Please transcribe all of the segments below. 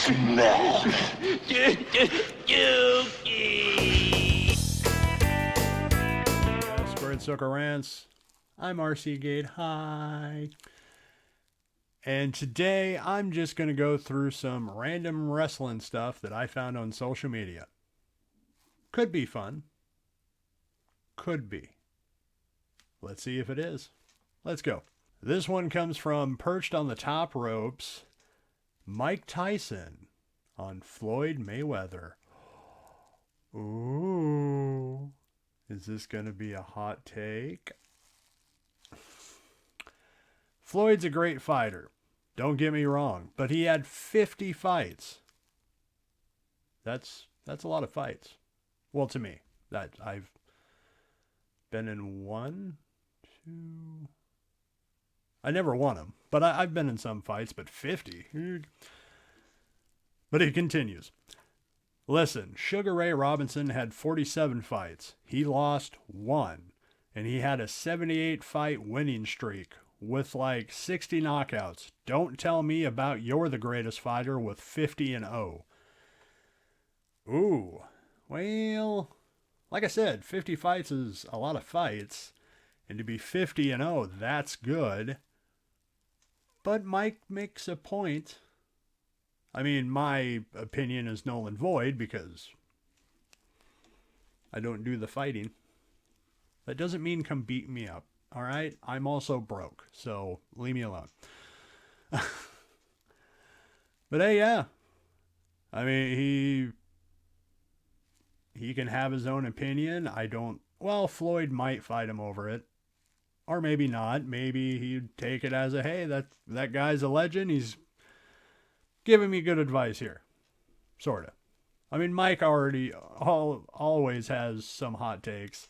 Smash! Squared Circle Rants. I'm RC Gate. Hi. And today I'm just going to go through some random wrestling stuff that I found on social media. Could be fun. Could be. Let's see if it is. Let's go. This one comes from Perched on the Top Ropes, Mike Tyson on Floyd Mayweather. Ooh. Is this going to be a hot take? Floyd's a great fighter. Don't get me wrong, but he had 50 fights. That's a lot of fights. Well, to me, that I've been in one, two. I never won them, but I've been in some fights, but 50. But it continues. Listen, Sugar Ray Robinson had 47 fights. He lost one, and he had a 78 fight winning streak with like 60 knockouts. Don't tell me about you're the greatest fighter with 50-0. Ooh, well, like I said, 50 fights is a lot of fights, and to be 50-0, that's good. But Mike makes a point. I mean, my opinion is null and void because I don't do the fighting. That doesn't mean come beat me up, all right? I'm also broke, so leave me alone. But hey, yeah. I mean, he can have his own opinion. Well, Floyd might fight him over it. Or maybe not. Maybe he'd take it as a, hey, that guy's a legend. He's giving me good advice here. Sort of. I mean, Mike always has some hot takes.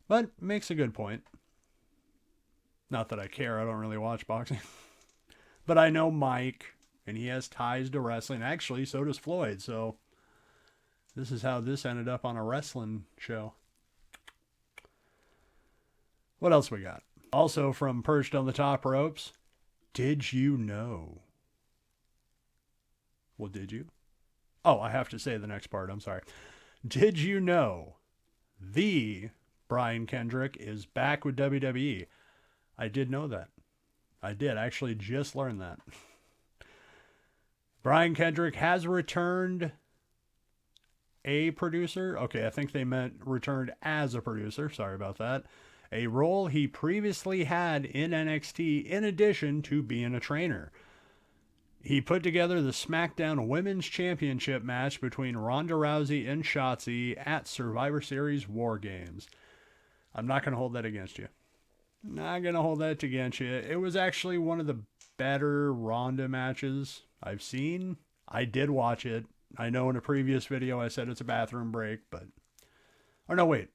But makes a good point. Not that I care. I don't really watch boxing. But I know Mike, and he has ties to wrestling. Actually, so does Floyd. So this is how this ended up on a wrestling show. What else we got? Also from Perched on the Top Ropes. Did you know? Well, did you? Oh, I have to say the next part. I'm sorry. Did you know the Brian Kendrick is back with WWE? I did know that. I did actually just learn that. Brian Kendrick has returned a producer. Okay, I think they meant returned as a producer. Sorry about that. A role he previously had in NXT in addition to being a trainer. He put together the SmackDown Women's Championship match between Ronda Rousey and Shotzi at Survivor Series War Games. I'm not going to hold that against you. Not going to hold that against you. It was actually one of the better Ronda matches I've seen. I did watch it. I know in a previous video I said it's a bathroom break, but... Or no, wait.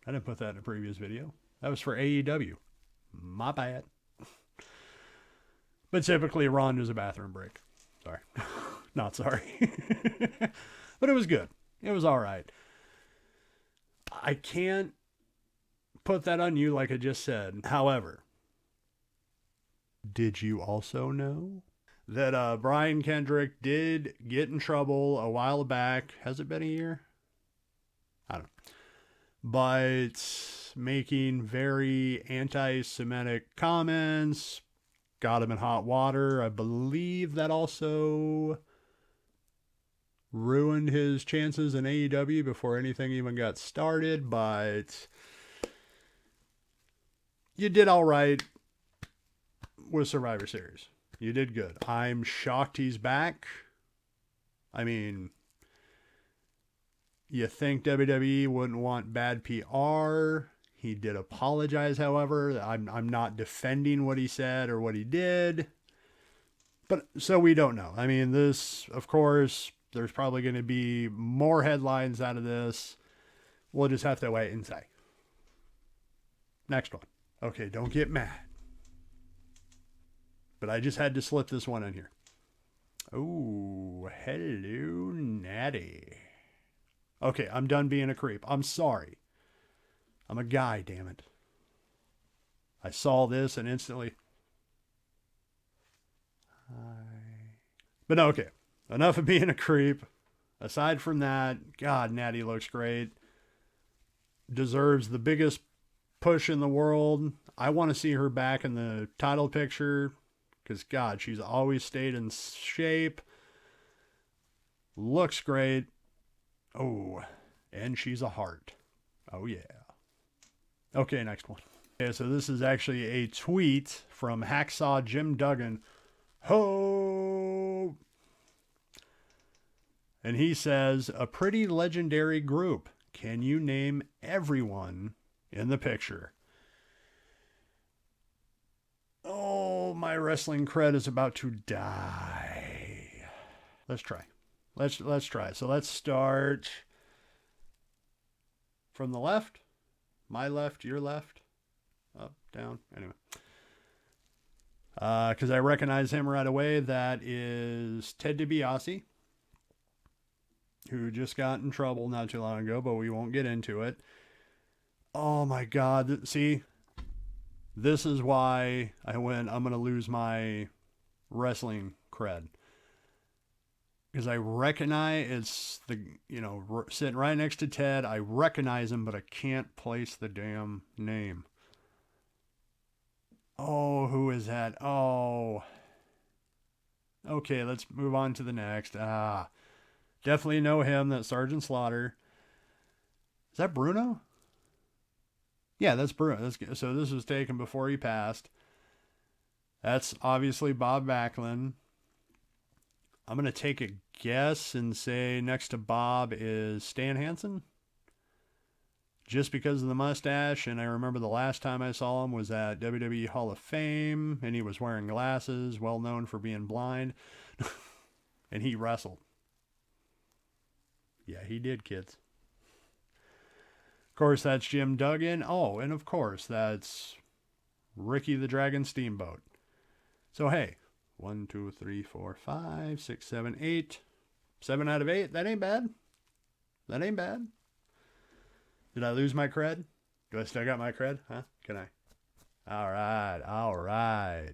I didn't put that in a previous video. That was for AEW. My bad. But typically Ronda's a bathroom break. Sorry. Not sorry. But it was good. It was all right. I can't put that on you like I just said. However, did you also know that Brian Kendrick did get in trouble a while back? Has it been a year? I don't know. But making very anti-Semitic comments, got him in hot water. I believe that also ruined his chances in AEW before anything even got started, but you did all right with Survivor Series. You did good. I'm shocked he's back. I mean, you think WWE wouldn't want bad PR. He did apologize, however. I'm not defending what he said or what he did. But so we don't know. I mean, this, of course, there's probably going to be more headlines out of this. We'll just have to wait and see. Next one. Okay, don't get mad. But I just had to slip this one in here. Oh, hello, Natty. Okay, I'm done being a creep. I'm sorry. I'm a guy, damn it. I saw this and instantly... Hi. But no, okay. Enough of being a creep. Aside from that, God, Natty looks great. Deserves the biggest push in the world. I want to see her back in the title picture because, God, she's always stayed in shape. Looks great. Oh, and she's a heart. Oh, yeah. Okay, next one. Okay, so this is actually a tweet from Hacksaw Jim Duggan. Ho! And he says, a pretty legendary group. Can you name everyone in the picture? Oh, my wrestling cred is about to die. Let's try. Let's try. So let's start from the left. My left, your left. Up, down. Anyway. Because I recognize him right away. That is Ted DiBiase, who just got in trouble not too long ago, but we won't get into it. Oh my God. See, this is why I'm going to lose my wrestling cred. Because I recognize it's sitting right next to Ted. I recognize him, but I can't place the damn name. Oh, who is that? Oh. Okay, let's move on to the next. Definitely know him. That's Sergeant Slaughter. Is that Bruno? Yeah, that's Bruno. So this was taken before he passed. That's obviously Bob Backlund. I'm going to take a guess and say next to Bob is Stan Hansen. Just because of the mustache, and I remember the last time I saw him was at WWE Hall of Fame, and he was wearing glasses, well known for being blind, and he wrestled. Yeah, he did, kids. Of course, that's Jim Duggan. Oh, and of course, that's Ricky the Dragon Steamboat. So, hey, 1, 2, 3, 4, 5, 6, 7, 8. 7 out of 8. That ain't bad. That ain't bad. Did I lose my cred? Do I still got my cred? Huh? Can I? All right. All right.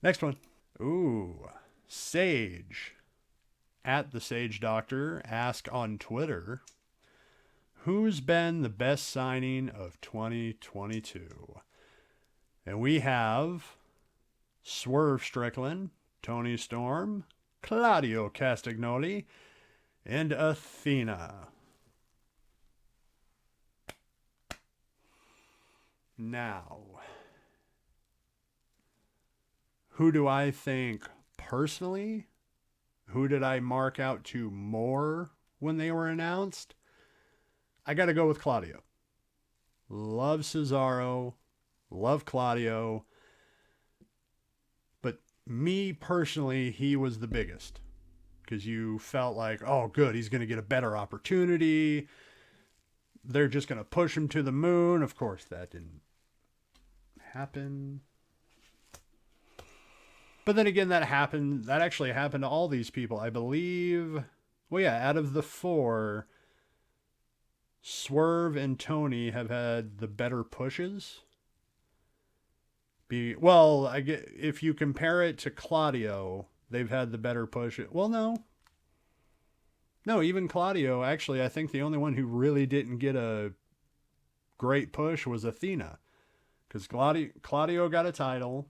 Next one. Ooh. Sage. At the Sage Doctor. Ask on Twitter. Who's been the best signing of 2022? And we have Swerve Strickland, Tony Storm, Claudio Castagnoli, and Athena. Now, who do I think personally? Who did I mark out to more when they were announced? I got to go with Claudio. Love Cesaro. Love Claudio. But me personally, he was the biggest. Because you felt like, oh, good, he's going to get a better opportunity. They're just going to push him to the moon. Of course, that didn't happen. But then again, that actually happened to all these people. I believe, well, yeah, out of the 4, Swerve and Tony have had the better pushes. If you compare it to Claudio, they've had the better push. Well, no, even Claudio, actually, I think the only one who really didn't get a great push was Athena. Because Claudio got a title.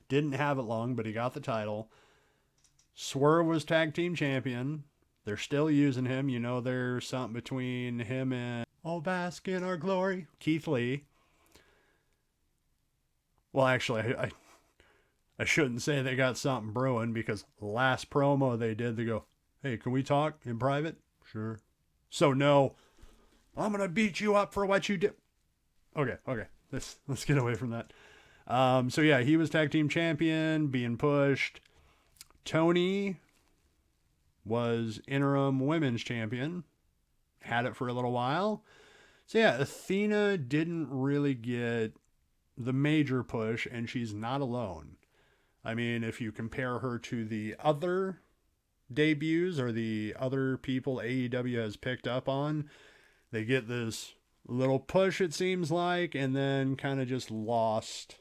Didn't have it long, but he got the title. Swerve was tag team champion. They're still using him. You know, there's something between him and "Oh, bask in our glory," Keith Lee. Well, actually, I shouldn't say they got something brewing, because last promo they did, they go, "Hey, can we talk in private?" Sure. So no, I'm going to beat you up for what you did. Okay. Let's get away from that. So yeah, he was tag team champion, being pushed. Tony was interim women's champion, had it for a little while. So yeah, Athena didn't really get the major push, and she's not alone. I mean, if you compare her to the other debuts or the other people AEW has picked up on, they get this little push, it seems like, and then kind of just lost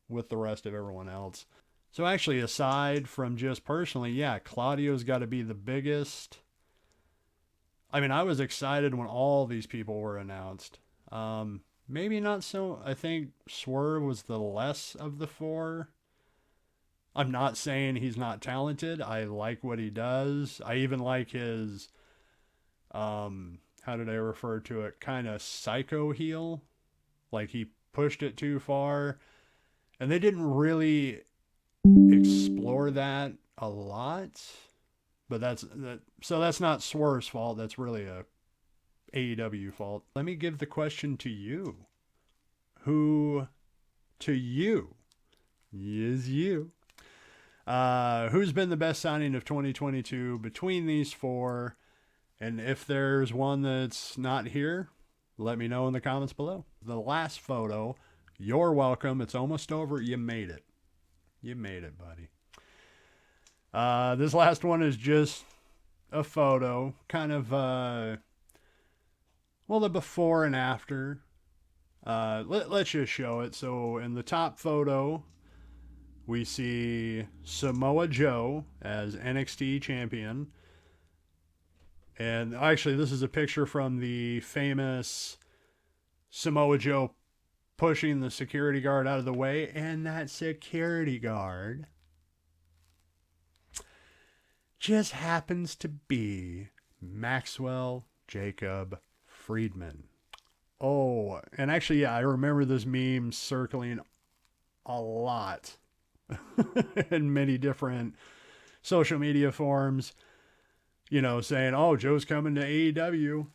with the rest of everyone else. So actually, aside from just personally, yeah, Claudio's got to be the biggest. I mean, I was excited when all these people were announced. Maybe not so. I think Swerve was the less of the four. I'm not saying he's not talented. I like what he does. I even like his, how did I refer to it? Kind of psycho heel. Like he pushed it too far. And they didn't really explore that a lot. But that's not Swerve's fault. That's really a AEW fault. Let me give the question to you. Who to you is you? Who's been the best signing of 2022 between these four? And if there's one that's not here, let me know in the comments below. The last photo, you're welcome. It's almost over. You made it. You made it, buddy. This last one is just a photo, kind of, the before and after. Let's just show it. So in the top photo, we see Samoa Joe as NXT champion. And actually, this is a picture from the famous Samoa Joe pushing the security guard out of the way. And that security guard just happens to be Maxwell Jacob Friedman. Oh, and actually, yeah, I remember this meme circling a lot in many different social media forums, you know, saying, oh, Joe's coming to AEW.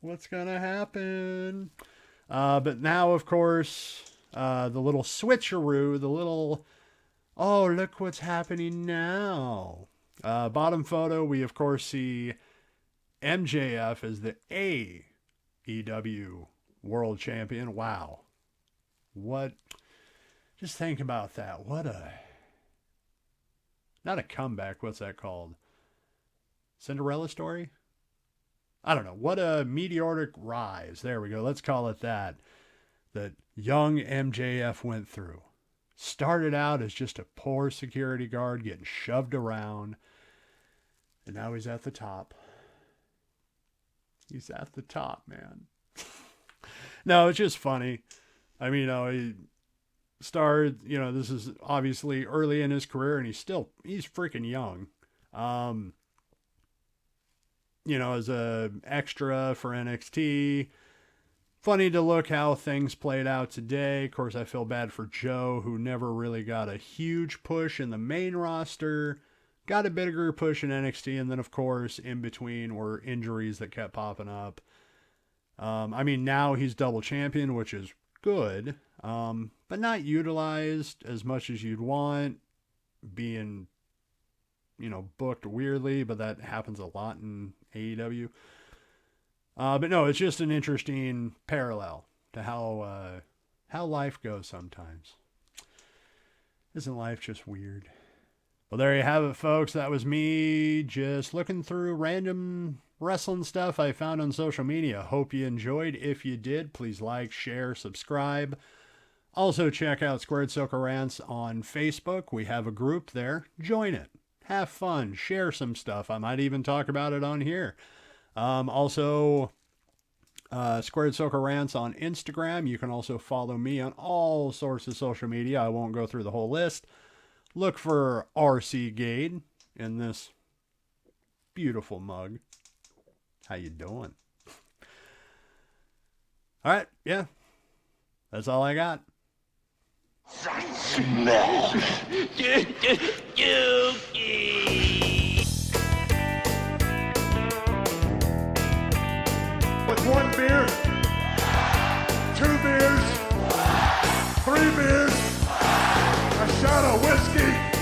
What's going to happen? But now, of course, the little switcheroo, the little, oh, look what's happening now. Bottom photo, we of course see MJF as the AEW World Champion. Wow. What? Just think about that. What a... Not a comeback. What's that called? Cinderella story? I don't know. What a meteoric rise. There we go. Let's call it that. That young MJF went through. Started out as just a poor security guard getting shoved around. And now he's at the top. He's at the top, man. No, it's just funny. I mean, he started, this is obviously early in his career and he's freaking young. As a extra for NXT. Funny to look how things played out today. Of course, I feel bad for Joe, who never really got a huge push in the main roster. Got a bigger push in NXT, and then, of course, in between were injuries that kept popping up. Now he's double champion, which is good, but not utilized as much as you'd want. Being, booked weirdly, but that happens a lot in AEW. But no, it's just an interesting parallel to how life goes sometimes. Isn't life just weird? Well, there you have it, folks. That was me just looking through random wrestling stuff I found on social media. Hope you enjoyed. If you did, please like, share, subscribe. Also, check out Squared Circle Rants on Facebook. We have a group there. Join it. Have fun. Share some stuff. I might even talk about it on here. Also, Squared Circle Rants on Instagram. You can also follow me on all sorts of social media. I won't go through the whole list. Look for RC Gade in this beautiful mug. How you doing? All right, yeah. That's all I got. Smell. With 1 beer, 2 beers, 3 beers, a shot of whiskey.